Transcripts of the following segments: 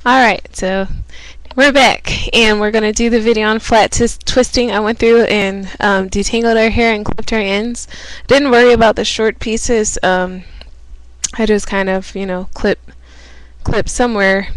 Alright, so we're back and we're going to do the video on flat twisting. I went through and detangled our hair and clipped our ends. Didn't worry about the short pieces. I just kind of, clip somewhere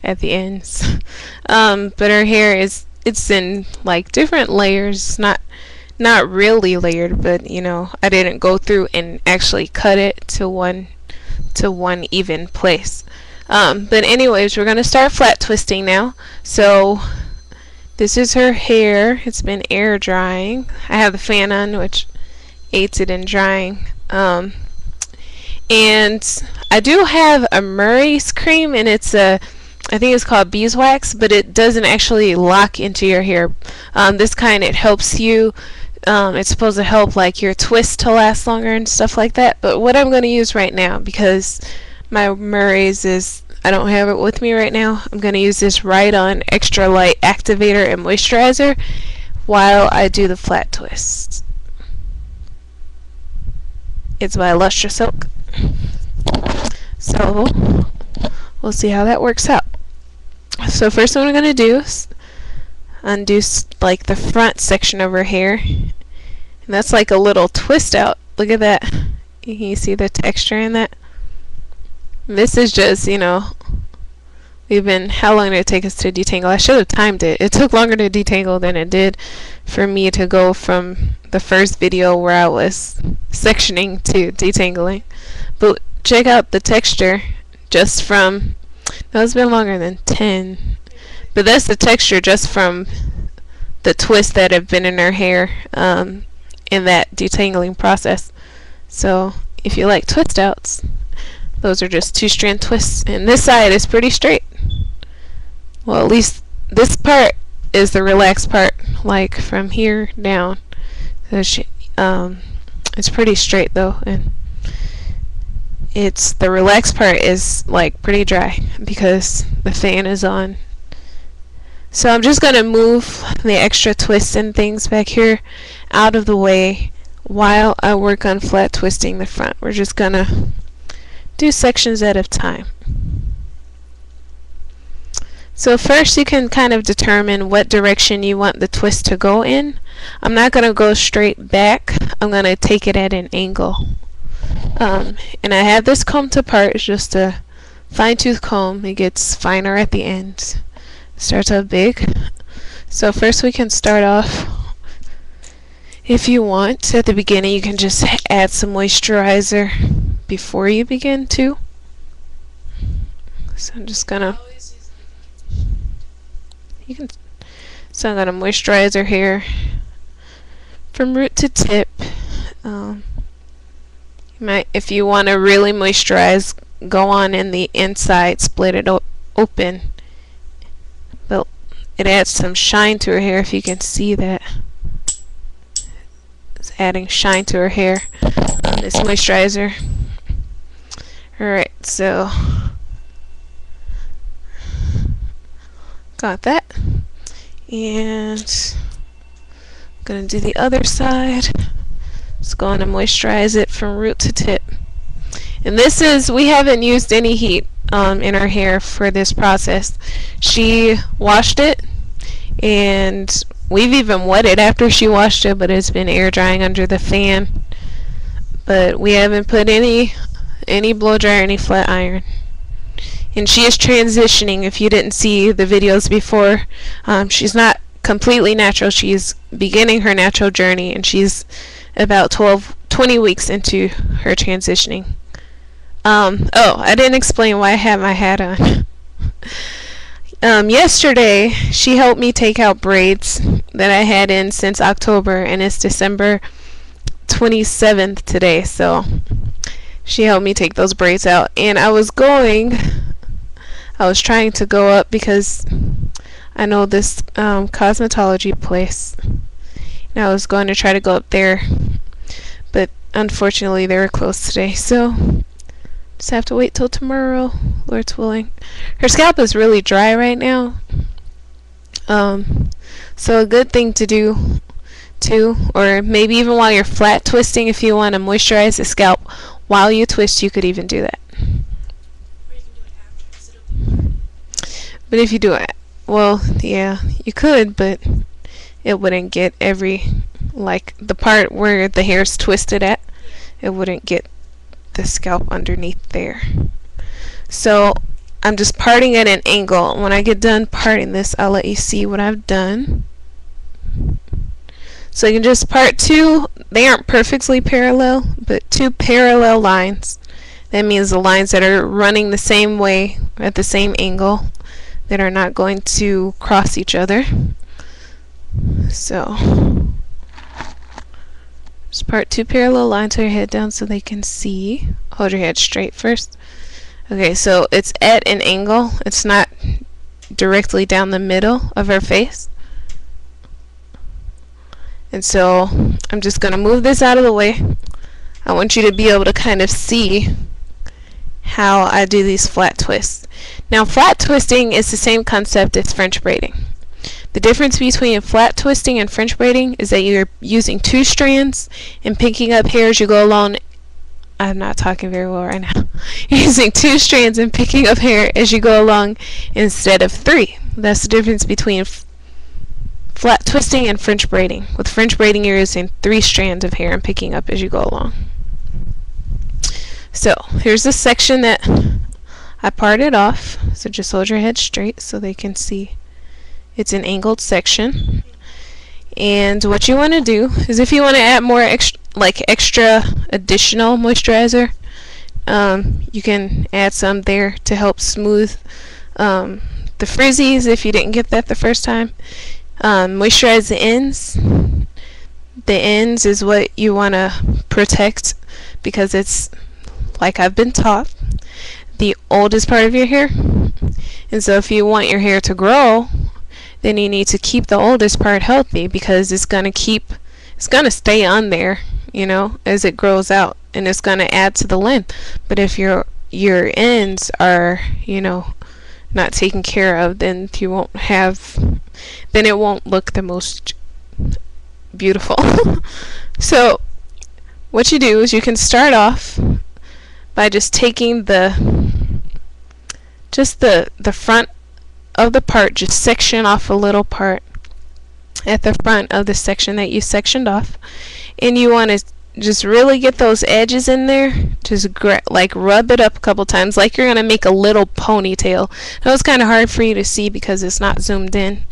at the ends. But our hair it's in like different layers, not really layered, but I didn't go through and actually cut it to one even place. But anyways, we're gonna start flat twisting now. So this is her hair. It's been air drying. I have the fan on, which aids it in drying. And I do have a Murray's cream, and I think it's called beeswax, but it doesn't actually lock into your hair. This kind, it helps you. It's supposed to help like your twist to last longer and stuff like that. But what I'm going to use right now, because my Murray's I don't have it with me right now, I'm going to use this Right On Extra Light Activator and Moisturizer while I do the flat twist. It's by Lustre Silk. So we'll see how that works out. So first what I'm going to do is undo like the front section of her hair, and that's like a little twist out. Look at that. You see the texture in that? This is just, how long did it take us to detangle? I should have timed it. It took longer to detangle than it did for me to go from the first video where I was sectioning to detangling. But check out the texture just from, no, it's been longer than 10. But that's the texture just from the twists that have been in her hair in that detangling process. So if you like twist outs, those are just 2-strand twists, and this side is pretty straight. Well, at least this part is the relaxed part, like from here down. So it's pretty straight though, and the relaxed part is like pretty dry because the fan is on. So I'm just gonna move the extra twists and things back here out of the way while I work on flat twisting the front. We're just gonna do sections at a time. So first you can kind of determine what direction you want the twist to go in. I'm not going to go straight back. I'm going to take it at an angle. And I have this comb to part. It's just a fine tooth comb. It gets finer at the end. It starts out big. So first we can start off, if you want, at the beginning you can just add some moisturizer before you begin to. So I'm just gonna so I'm gonna moisturize her hair from root to tip. If you want to really moisturize, go on in the inside, split it open. But it adds some shine to her hair, if you can see that. It's adding shine to her hair on this moisturizer. Alright, so got that, and I'm gonna do the other side. Just going to moisturize it from root to tip. And this is, we haven't used any heat in her hair for this process. She washed it, and we've even wetted after she washed it, but it's been air drying under the fan. But we haven't put any blow dryer, any flat iron. And she is transitioning. If you didn't see the videos before, she's not completely natural. She's beginning her natural journey, and she's about 20 weeks into her transitioning. Oh, I didn't explain why I have my hat on. Yesterday she helped me take out braids that I had in since October, and it's December 27th today, so she helped me take those braids out. And I was trying to go up because I know this cosmetology place, and I was going to try to go up there, but unfortunately they were closed today, so just have to wait till tomorrow, Lord's willing. Her scalp is really dry right now, so a good thing to do too, or maybe even while you're flat twisting, if you want to moisturize the scalp while you twist, you could even do that. Or you can do it after, because it'll be But if you do it, well, yeah, you could, but it wouldn't get like the part where the hair's twisted at, it wouldn't get the scalp underneath there. So I'm just parting at an angle. When I get done parting this, I'll let you see what I've done. So you can just part two. They aren't perfectly parallel, but two parallel lines. That means the lines that are running the same way at the same angle, that are not going to cross each other. So just part two parallel lines. Hold your head down so they can see. Hold your head straight first. Okay, so it's at an angle. It's not directly down the middle of her face. And so I'm just going to move this out of the way. I want you to be able to kind of see how I do these flat twists. Now, flat twisting is the same concept as French braiding. The difference between flat twisting and French braiding is that you're using two strands and picking up hair as you go along. I'm not talking very well right now. You're using two strands and picking up hair as you go along instead of three. That's the difference between flat twisting and French braiding. With French braiding, you're using three strands of hair and picking up as you go along. So here's the section that I parted off. So just hold your head straight so they can see it's an angled section. And what you want to do is, if you want to add more extra additional moisturizer, you can add some there to help smooth the frizzies if you didn't get that the first time. Moisturize the ends. The ends is what you want to protect, because it's, like I've been taught, the oldest part of your hair. And so if you want your hair to grow, then you need to keep the oldest part healthy, because it's going to stay on there, you know, as it grows out, and it's going to add to the length. But if your ends are, you know, not taken care of, then you won't have, then it won't look the most beautiful. So what you do is you can start off by just taking the front of the part, just section off a little part at the front of the section that you sectioned off, and you want to just really get those edges in there. Just like rub it up a couple times, like you're gonna make a little ponytail. That was kind of hard for you to see because it's not zoomed in,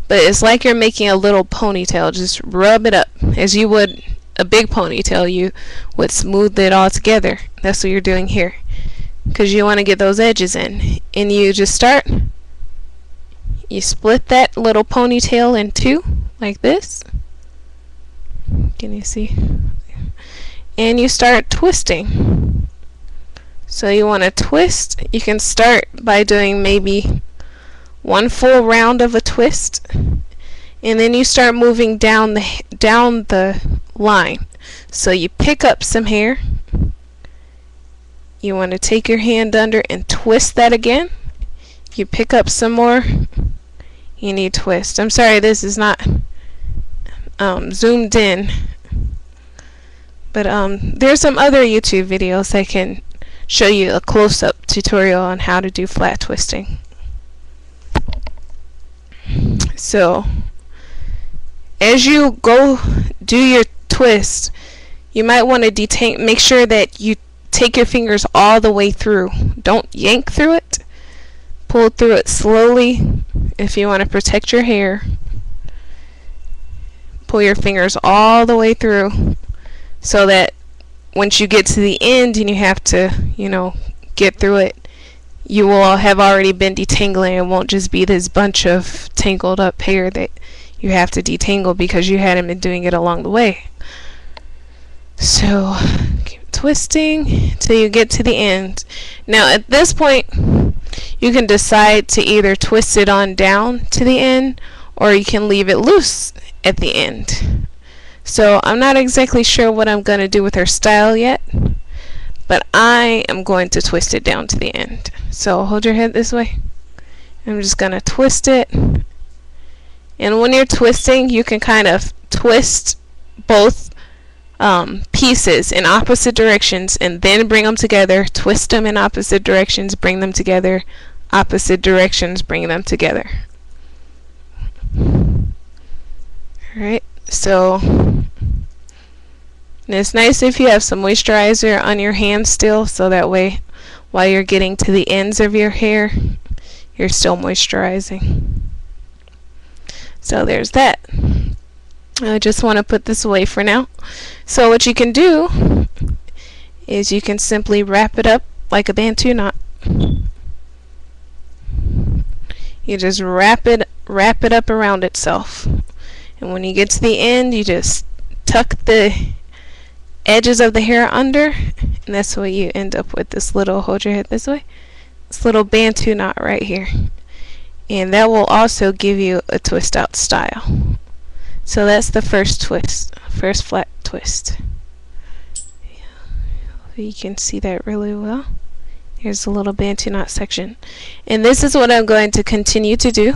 but it's like you're making a little ponytail. Just rub it up as you would a big ponytail. You would smooth it all together. That's what you're doing here, because you want to get those edges in. And you just start, you split that little ponytail in two like this. Can you see? And you start twisting. So you want to twist. You can start by doing maybe one full round of a twist, and then you start moving down the line. So you pick up some hair. You want to take your hand under and twist that again. You pick up some more, and you twist. I'm sorry, this is not zoomed in, but there's some other YouTube videos that can show you a close-up tutorial on how to do flat twisting. So as you go do your twist, you might want to make sure that you take your fingers all the way through. Don't yank through it. Pull through it slowly if you want to protect your hair. Pull your fingers all the way through, so that once you get to the end and you have to, you know, get through it, you will have already been detangling. It won't just be this bunch of tangled up hair that you have to detangle because you hadn't been doing it along the way. So keep twisting till you get to the end. Now at this point, you can decide to either twist it on down to the end, or you can leave it loose at the end. So I'm not exactly sure what I'm going to do with her style yet, but I am going to twist it down to the end. So hold your head this way. I'm just going to twist it. And when you're twisting, you can kind of twist both pieces in opposite directions and then bring them together. Twist them in opposite directions, bring them together, opposite directions, bring them together. Alright, so it's nice if you have some moisturizer on your hands still, so that way while you're getting to the ends of your hair, you're still moisturizing. So there's that. I just want to put this away for now. So what you can do is you can simply wrap it up like a Bantu knot. You just wrap it up around itself. And when you get to the end, you just tuck the edges of the hair under, and that's what you end up with, this little, hold your head this way, this little Bantu knot right here. And that will also give you a twist out style. So that's the first twist, first flat twist. You can see that really well. Here's a little Bantu knot section. And this is what I'm going to continue to do.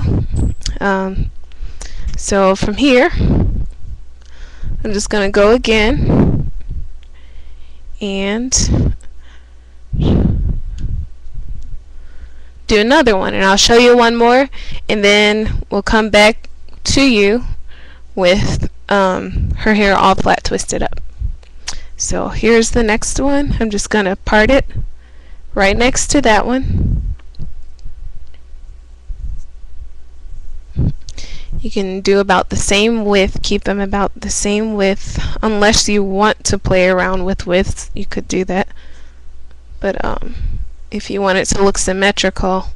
So from here, I'm just going to go again and do another one, and I'll show you one more, and then we'll come back to you with her hair all flat twisted up. So here's the next one. I'm just going to part it right next to that one. You can do about the same width, keep them about the same width, unless you want to play around with widths, you could do that. But if you want it to look symmetrical,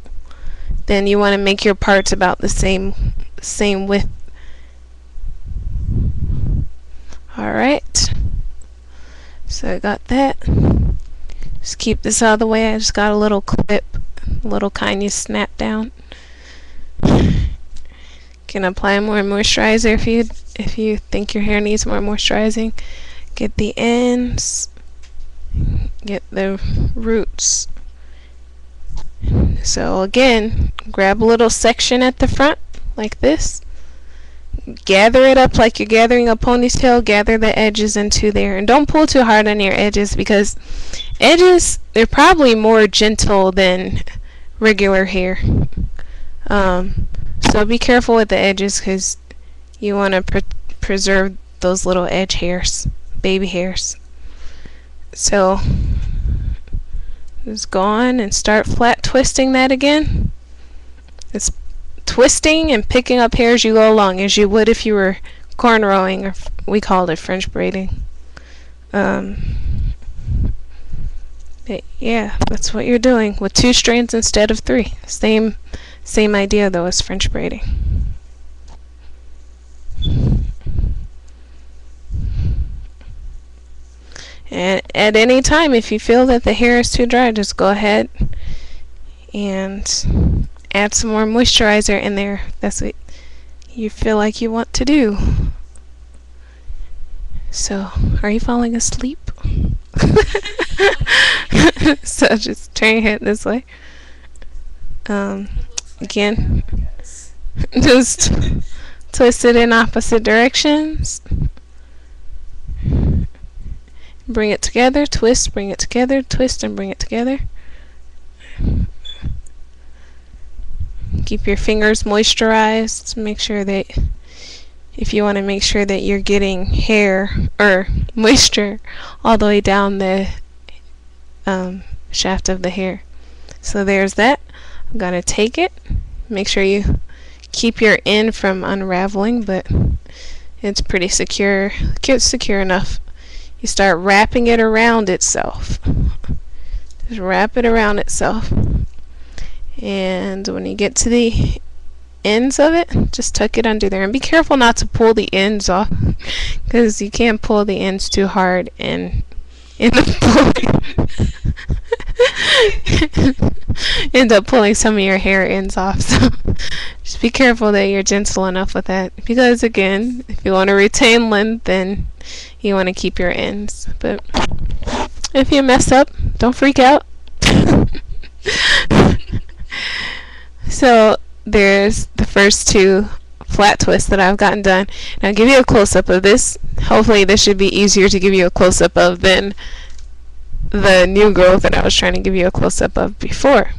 then you want to make your parts about the same width. Alright, so I got that. Just keep this out of the way. I just got a little clip, a little kind you snap down. Can apply more moisturizer if you think your hair needs more moisturizing. Get the ends, get the roots. So again, grab a little section at the front like this. Gather it up like you're gathering a ponytail. Gather the edges into there, and don't pull too hard on your edges, because edges, they're probably more gentle than regular hair. So be careful with the edges, because you want to preserve those little edge hairs, baby hairs. So just go on and start flat twisting that again. It's twisting and picking up hair as you go along, as you would if you were cornrowing, or we called it French braiding. But yeah, that's what you're doing with 2 strands instead of 3. Same idea though as French braiding. And at any time, if you feel that the hair is too dry, just go ahead and add some more moisturizer in there. That's what you feel like you want to do. So, are you falling asleep? So just turn your head this way. Again, just twist it in opposite directions. Bring it together, twist, bring it together, twist, and bring it together. Keep your fingers moisturized. Make sure that if you want to make sure that you're getting hair or moisture all the way down the shaft of the hair. So there's that. I'm going to take it. Make sure you keep your end from unraveling, but it's pretty secure. It's secure enough. You start wrapping it around itself. Just wrap it around itself. And when you get to the ends of it, just tuck it under there. And be careful not to pull the ends off, because you can't pull the ends too hard and end up pulling some of your hair ends off. So just be careful that you're gentle enough with that, because again, if you want to retain length, then you want to keep your ends. But if you mess up, don't freak out. So there's the first 2 flat twists that I've gotten done. Now I'll give you a close-up of this. Hopefully this should be easier to give you a close-up of than the new growth that I was trying to give you a close-up of before.